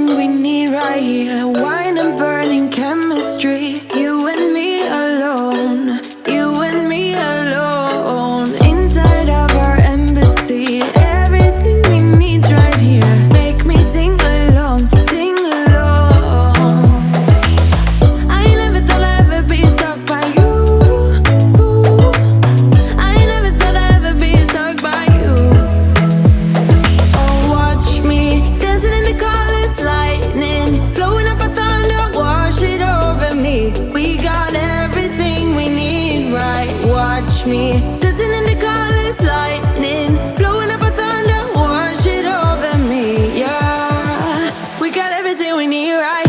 everything we need right here. Wine and burning chemistry. You and me alone. You and me alone. Inside of our embassy. Everything we need's right here. Make me sing along, sing along. I never thought I'd ever be stuck by you. I never thought I'd ever be stuck by you. Oh, watch me dancing in the colors, lightning blowing up a thunder, wash it over me. We got everything we need, right? Watch me dancing in the colors, lightning blowing up a thunder, wash it over me. Yeah, we got everything we need, right?